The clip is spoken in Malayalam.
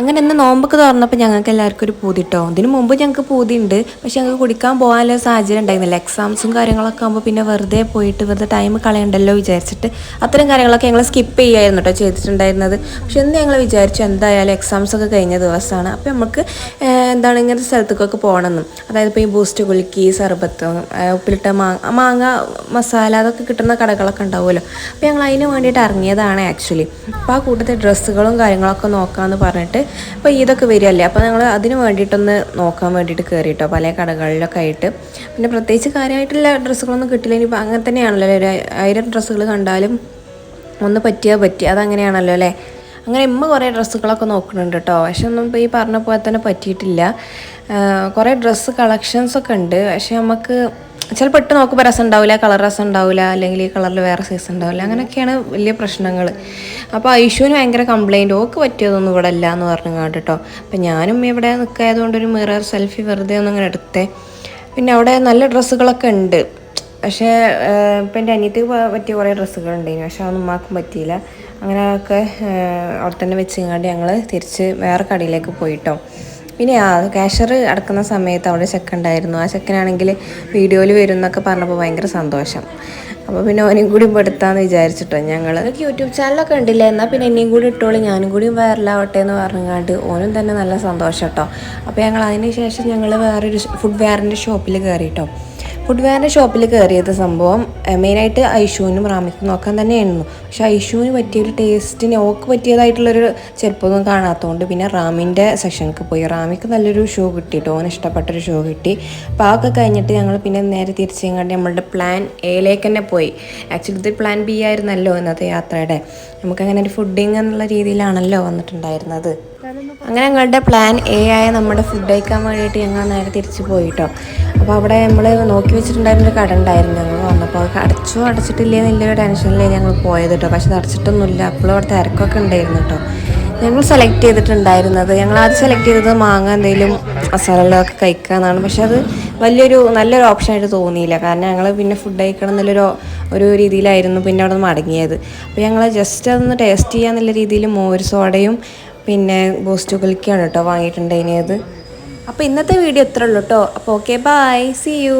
അങ്ങനെ ഇന്ന് നോമ്പൊക്കെ തുറന്നപ്പോൾ ഞങ്ങൾക്ക് എല്ലാവർക്കും ഒരു പൂതി കേട്ടോ. ഇതിന് മുമ്പ് ഞങ്ങൾക്ക് പൂതി ഉണ്ട്, പക്ഷെ ഞങ്ങൾക്ക് കുടിക്കാൻ പോകാനുള്ള സാഹചര്യം ഉണ്ടായിരുന്നില്ല. എക്സാംസും കാര്യങ്ങളൊക്കെ ആകുമ്പോൾ പിന്നെ വെറുതെ പോയിട്ട് വെറുതെ ടൈം കളയണ്ടല്ലോ വിചാരിച്ചിട്ട് അത്തരം കാര്യങ്ങളൊക്കെ ഞങ്ങൾ സ്കിപ്പ് ചെയ്യായിരുന്നു കേട്ടോ ചെയ്തിട്ടുണ്ടായിരുന്നത്. പക്ഷെ ഇന്ന് ഞങ്ങൾ വിചാരിച്ചു എന്തായാലും എക്സാംസൊക്കെ കഴിഞ്ഞ ദിവസമാണ്, അപ്പോൾ നമുക്ക് എന്താണ് ഇങ്ങനത്തെ സ്ഥലത്തേക്കൊക്കെ പോകണമെന്നും, അതായത് ഇപ്പോൾ ഈ ബൂസ്റ്റ് കുലുക്കി സർബത്ത് ഉപ്പിലിട്ട മാങ്ങ മസാല അതൊക്കെ കിട്ടുന്ന കടകളൊക്കെ ഉണ്ടാവുമല്ലോ. അപ്പോൾ ഞങ്ങൾ അതിന് വേണ്ടിയിട്ട് ഇറങ്ങിയതാണ് ആക്ച്വലി. അപ്പോൾ ആ കൂട്ടത്തിൽ ഡ്രസ്സുകളും കാര്യങ്ങളൊക്കെ നോക്കാമെന്ന് പറഞ്ഞിട്ട് അപ്പോൾ ഇതൊക്കെ വരികയല്ലേ, അപ്പോൾ ഞങ്ങൾ അതിന് വേണ്ടിയിട്ടൊന്ന് നോക്കാൻ വേണ്ടിയിട്ട് കയറിയിട്ടോ പല കടകളിലൊക്കെ ആയിട്ട്. പിന്നെ പ്രത്യേകിച്ച് കാര്യമായിട്ടുള്ള ഡ്രസ്സുകളൊന്നും കിട്ടില്ല. ഇനി അങ്ങനെ തന്നെയാണല്ലോ, ഒരു 1000 ഡ്രസ്സുകൾ കണ്ടാലും ഒന്ന് പറ്റിയാൽ പറ്റി, അതങ്ങനെയാണല്ലോ അല്ലേ. അങ്ങനെ കുറേ ഡ്രസ്സുകളൊക്കെ നോക്കുന്നുണ്ട് കേട്ടോ, പക്ഷെ ഒന്നും ഇപ്പോൾ ഈ പറഞ്ഞ പോലെ തന്നെ പറ്റിയിട്ടില്ല. കുറേ ഡ്രസ്സ് കളക്ഷൻസൊക്കെ ഉണ്ട്, പക്ഷെ നമുക്ക് ചിലപ്പോൾ ഇട്ട് നോക്കുമ്പോൾ രസം ഉണ്ടാവില്ല, കളർ രസം ഉണ്ടാവില്ല, അല്ലെങ്കിൽ ഈ കളറിൽ വേറെ സൈസ് ഉണ്ടാവില്ല, അങ്ങനെയൊക്കെയാണ് വലിയ പ്രശ്നങ്ങൾ. അപ്പോൾ ഐഷുവിന് ഭയങ്കര കംപ്ലയിൻറ്റ്, ഓക്ക് പറ്റിയതൊന്നും ഇവിടെ ഇല്ല എന്ന് പറഞ്ഞു കേട്ടോ. അപ്പം ഞാനും ഇവിടെ നിൽക്കായതുകൊണ്ട് ഒരു മിറർ സെൽഫി വെറുതെ ഒന്നും ഇങ്ങനെ എടുത്തേ. പിന്നെ അവിടെ നല്ല ഡ്രസ്സുകളൊക്കെ ഉണ്ട്, പക്ഷേ ഇപ്പം എൻ്റെ അനിയത്തിക്ക് പറ്റിയ കുറേ ഡ്രസ്സുകളുണ്ടായിരുന്നു, പക്ഷേ അതൊന്നും ഉമ്മാക്കും പറ്റിയില്ല. അങ്ങനെയൊക്കെ അവിടെ തന്നെ വെച്ചങ്ങാണ്ട് ഞങ്ങൾ തിരിച്ച് വേറെ കടയിലേക്ക് പോയിട്ടോ. പിന്നെ ക്യാഷർ അടക്കുന്ന സമയത്ത് അവിടെ ചെക്കുണ്ടായിരുന്നു. ആ ചെക്കനാണെങ്കിൽ വീഡിയോയിൽ വരും എന്നൊക്കെ പറഞ്ഞപ്പോൾ ഭയങ്കര സന്തോഷം. അപ്പോൾ പിന്നെ ഓനെയും കൂടി പെടുത്താമെന്ന് വിചാരിച്ചിട്ടോ ഞങ്ങൾ. യൂട്യൂബ് ചാനലൊക്കെ ഉണ്ടില്ലേ, എന്നാൽ പിന്നെ എന്നെയും കൂടി ഇട്ടോളി, ഞാനും കൂടി വൈറലാവട്ടെ എന്ന് പറഞ്ഞുകൊണ്ട് ഓനും തന്നെ നല്ല സന്തോഷം കേട്ടോ. അപ്പോൾ ഞങ്ങൾ അതിന് ശേഷം ഞങ്ങൾ വേറൊരു ഫുഡ് വെയറിൻ്റെ ഷോപ്പിൽ കയറിയിട്ടോ. ഫുഡ് വെയറിൻ്റെ ഷോപ്പിൽ കയറിയത് സംഭവം മെയിനായിട്ട് ഐഷുവിനും റാമിക്കും നോക്കാൻ തന്നെയായിരുന്നു. പക്ഷേ ഐഷുവിന് പറ്റിയൊരു ടേസ്റ്റിന് ഓക്ക് പറ്റിയതായിട്ടുള്ളൊരു ചെറുപ്പമൊന്നും കാണാത്തതുകൊണ്ട് പിന്നെ റാമിൻ്റെ സെക്ഷനിലേക്ക് പോയി. റാമിക്ക് നല്ലൊരു ഷൂ കിട്ടിയിട്ടോ, ഓന് ഇഷ്ടപ്പെട്ടൊരു ഷൂ കിട്ടി. അപ്പോൾ അതൊക്കെ കഴിഞ്ഞിട്ട് ഞങ്ങൾ പിന്നെ നേരെ തിരിച്ചെങ്ങാണ്ട് നമ്മളുടെ പ്ലാൻ എയിലേക്ക് തന്നെ പോയി. ആക്ച്വലി ഇത് പ്ലാൻ ബി ആയിരുന്നല്ലോ ഇന്നത്തെ യാത്രയുടെ. നമുക്കങ്ങനെ ഒരു ഫുഡിങ് എന്നുള്ള രീതിയിലാണല്ലോ വന്നിട്ടുണ്ടായിരുന്നത്. അങ്ങനെ ഞങ്ങളുടെ പ്ലാൻ എ ആയ നമ്മുടെ ഫുഡ് കഴിക്കാൻ വേണ്ടിയിട്ട് ഞങ്ങൾ നേരെ തിരിച്ച് പോയിട്ടോ. അപ്പോൾ അവിടെ നമ്മൾ നോക്കി വെച്ചിട്ടുണ്ടായിരുന്നൊരു കട ഉണ്ടായിരുന്നു. ഞങ്ങൾ വന്നപ്പോൾ അടച്ചിട്ടില്ലേ എന്നുള്ളൊരു ടെൻഷനിലേ ഞങ്ങൾ പോയത് കേട്ടോ. പക്ഷെ അത് അടച്ചിട്ടൊന്നുമില്ല, അപ്പോഴും അവിടെ തിരക്കൊക്കെ ഉണ്ടായിരുന്നു കേട്ടോ. ഞങ്ങൾ സെലക്ട് ചെയ്തിട്ടുണ്ടായിരുന്നത്, ഞങ്ങൾ ആദ്യം സെലക്ട് ചെയ്തത് മാങ്ങ എന്തെങ്കിലും മസാലകളൊക്കെ കഴിക്കാമെന്നാണ്. പക്ഷെ അത് നല്ലൊരു ഓപ്ഷനായിട്ട് തോന്നിയില്ല, കാരണം ഞങ്ങൾ പിന്നെ ഫുഡ് കഴിക്കണം ഒരു രീതിയിലായിരുന്നു പിന്നെ അവിടെ നിന്ന് മടങ്ങിയത്. അപ്പോൾ ഞങ്ങൾ ജസ്റ്റ് അതൊന്ന് ടേസ്റ്റ് ചെയ്യാന്നുള്ള രീതിയിൽ മോര് സോഡയും പിന്നെ ബൂസ്റ്റ് കുലുക്കിയാണ് കേട്ടോ വാങ്ങിയിട്ടുണ്ടായിരുന്നത്. അപ്പോൾ ഇന്നത്തെ വീഡിയോ ഇത്രേ ഉള്ളൂ കേട്ടോ. അപ്പോൾ ഓക്കെ, ബൈ, സീ യു.